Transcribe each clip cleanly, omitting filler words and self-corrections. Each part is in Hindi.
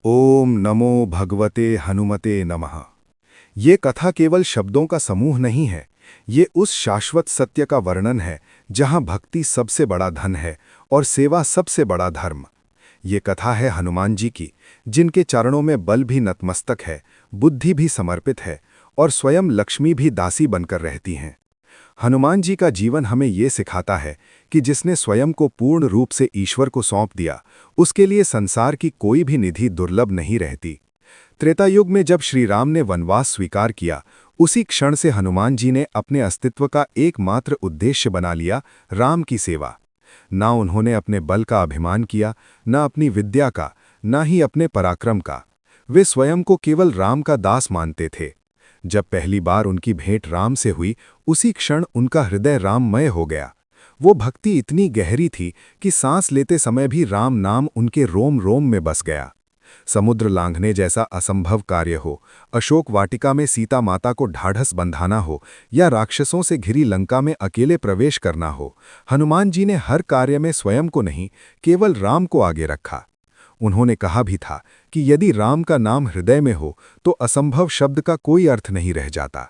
ओम नमो भगवते हनुमते नमः। ये कथा केवल शब्दों का समूह नहीं है, ये उस शाश्वत सत्य का वर्णन है जहां भक्ति सबसे बड़ा धन है और सेवा सबसे बड़ा धर्म। ये कथा है हनुमान जी की, जिनके चरणों में बल भी नतमस्तक है, बुद्धि भी समर्पित है और स्वयं लक्ष्मी भी दासी बनकर रहती हैं। हनुमान जी का जीवन हमें ये सिखाता है कि जिसने स्वयं को पूर्ण रूप से ईश्वर को सौंप दिया, उसके लिए संसार की कोई भी निधि दुर्लभ नहीं रहती। त्रेता युग में जब श्री राम ने वनवास स्वीकार किया, उसी क्षण से हनुमान जी ने अपने अस्तित्व का एकमात्र उद्देश्य बना लिया, राम की सेवा। ना उन्होंने अपने बल का अभिमान किया, न अपनी विद्या का, न ही अपने पराक्रम का। वे स्वयं को केवल राम का दास मानते थे। जब पहली बार उनकी भेंट राम से हुई, उसी क्षण उनका हृदय राममय हो गया। वो भक्ति इतनी गहरी थी कि सांस लेते समय भी राम नाम उनके रोम रोम में बस गया। समुद्र लांघने जैसा असंभव कार्य हो, अशोक वाटिका में सीता माता को ढाढ़स बंधाना हो, या राक्षसों से घिरी लंका में अकेले प्रवेश करना हो, हनुमान जी ने हर कार्य में स्वयं को नहीं, केवल राम को आगे रखा। उन्होंने कहा भी था कि यदि राम का नाम हृदय में हो तो असंभव शब्द का कोई अर्थ नहीं रह जाता।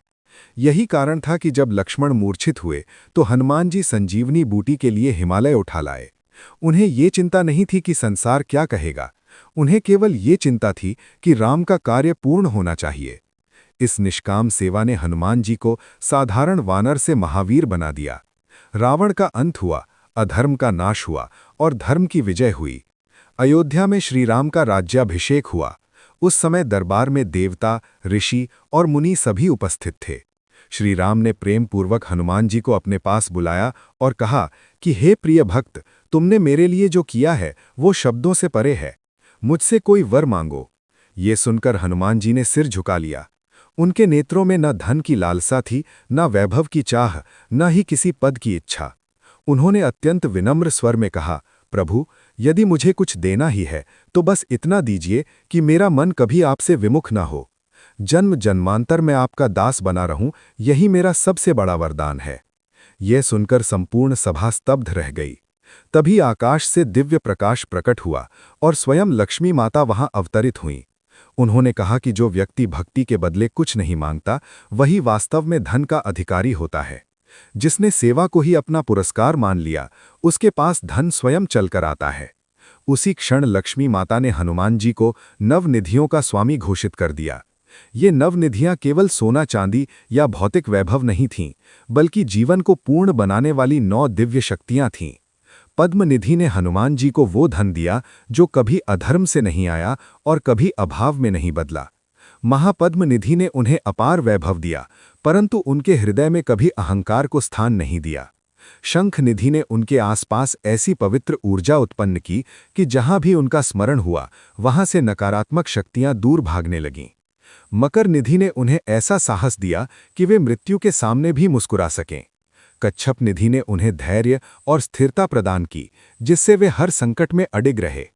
यही कारण था कि जब लक्ष्मण मूर्छित हुए तो हनुमान जी संजीवनी बूटी के लिए हिमालय उठा लाए। उन्हें ये चिंता नहीं थी कि संसार क्या कहेगा, उन्हें केवल ये चिंता थी कि राम का कार्य पूर्ण होना चाहिए। इस निष्काम सेवा ने हनुमान जी को साधारण वानर से महावीर बना दिया। रावण का अंत हुआ, अधर्म का नाश हुआ और धर्म की विजय हुई। अयोध्या में श्रीराम का राज्याभिषेक हुआ। उस समय दरबार में देवता, ऋषि और मुनि सभी उपस्थित थे। श्री राम ने प्रेम पूर्वक हनुमान जी को अपने पास बुलाया और कहा कि हे प्रिय भक्त, तुमने मेरे लिए जो किया है वो शब्दों से परे है। मुझसे कोई वर मांगो। ये सुनकर हनुमान जी ने सिर झुका लिया। उनके नेत्रों में न धन की लालसा थी, न वैभव की चाह, न ही किसी पद की इच्छा। उन्होंने अत्यंत विनम्र स्वर में कहा, प्रभु, यदि मुझे कुछ देना ही है तो बस इतना दीजिए कि मेरा मन कभी आपसे विमुख न हो। जन्म जन्मांतर में आपका दास बना रहूं, यही मेरा सबसे बड़ा वरदान है। यह सुनकर संपूर्ण सभा स्तब्ध रह गई। तभी आकाश से दिव्य प्रकाश प्रकट हुआ और स्वयं लक्ष्मी माता वहां अवतरित हुईं। उन्होंने कहा कि जो व्यक्ति भक्ति के बदले कुछ नहीं मांगता, वही वास्तव में धन का अधिकारी होता है। जिसने सेवा को ही अपना पुरस्कार मान लिया, उसके पास धन स्वयं चलकर आता है। उसी क्षण लक्ष्मी माता ने हनुमान जी को नवनिधियों का स्वामी घोषित कर दिया। ये नवनिधियां केवल सोना चांदी या भौतिक वैभव नहीं थीं, बल्कि जीवन को पूर्ण बनाने वाली 9 दिव्य शक्तियां थीं। पद्मनिधि ने हनुमान जी को वो धन दिया जो कभी अधर्म से नहीं आया और कभी अभाव में नहीं बदला। महापद्मनिधि ने उन्हें अपार वैभव दिया, परंतु उनके हृदय में कभी अहंकार को स्थान नहीं दिया। शंख निधि ने उनके आसपास ऐसी पवित्र ऊर्जा उत्पन्न की कि जहां भी उनका स्मरण हुआ, वहां से नकारात्मक शक्तियां दूर भागने लगीं। मकर निधि ने उन्हें ऐसा साहस दिया कि वे मृत्यु के सामने भी मुस्कुरा सकें। कच्छप निधि ने उन्हें धैर्य और स्थिरता प्रदान की, जिससे वे हर संकट में अडिग रहे।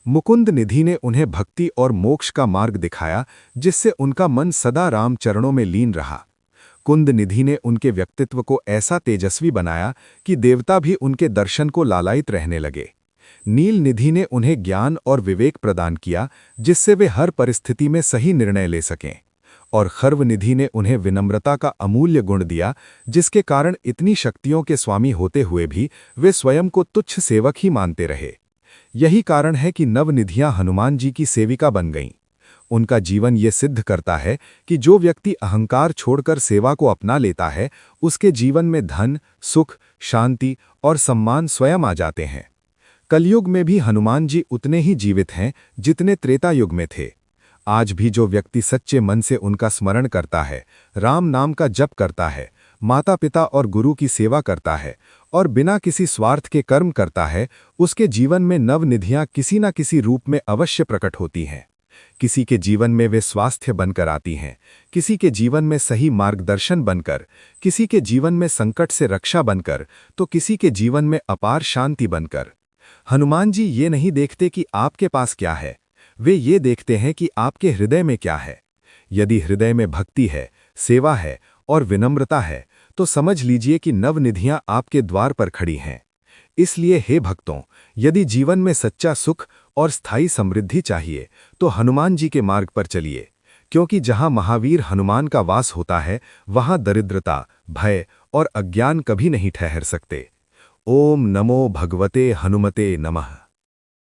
मुकुंद निधि ने उन्हें भक्ति और मोक्ष का मार्ग दिखाया, जिससे उनका मन सदा राम चरणों में लीन रहा। कुंद निधि ने उनके व्यक्तित्व को ऐसा तेजस्वी बनाया कि देवता भी उनके दर्शन को लालायित रहने लगे। नील निधि ने उन्हें ज्ञान और विवेक प्रदान किया, जिससे वे हर परिस्थिति में सही निर्णय ले सकें। और खर्व निधि ने उन्हें विनम्रता का अमूल्य गुण दिया, जिसके कारण इतनी शक्तियों के स्वामी होते हुए भी वे स्वयं को तुच्छ सेवक ही मानते रहे। यही कारण है कि नवनिधियां हनुमान जी की सेविका बन गईं। उनका जीवन ये सिद्ध करता है कि जो व्यक्ति अहंकार छोड़कर सेवा को अपना लेता है, उसके जीवन में धन, सुख, शांति और सम्मान स्वयं आ जाते हैं। कलयुग में भी हनुमान जी उतने ही जीवित हैं जितने त्रेता युग में थे। आज भी जो व्यक्ति सच्चे मन से उनका स्मरण करता है, राम नाम का जप करता है, माता पिता और गुरु की सेवा करता है और बिना किसी स्वार्थ के कर्म करता है, उसके जीवन में नवनिधियां किसी न किसी रूप में अवश्य प्रकट होती हैं। किसी के जीवन में वे स्वास्थ्य बनकर आती हैं, किसी के जीवन में सही मार्गदर्शन बनकर, किसी के जीवन में संकट से रक्षा बनकर, तो किसी के जीवन में अपार शांति बनकर। हनुमान जी ये नहीं देखते कि आपके पास क्या है, वे ये देखते हैं कि आपके हृदय में क्या है। यदि हृदय में भक्ति है, सेवा है और विनम्रता है, तो समझ लीजिए कि नवनिधियां आपके द्वार पर खड़ी हैं। इसलिए हे भक्तों, यदि जीवन में सच्चा सुख और स्थायी समृद्धि चाहिए तो हनुमान जी के मार्ग पर चलिए, क्योंकि जहां महावीर हनुमान का वास होता है वहां दरिद्रता, भय और अज्ञान कभी नहीं ठहर सकते। ओम नमो भगवते हनुमते नमः।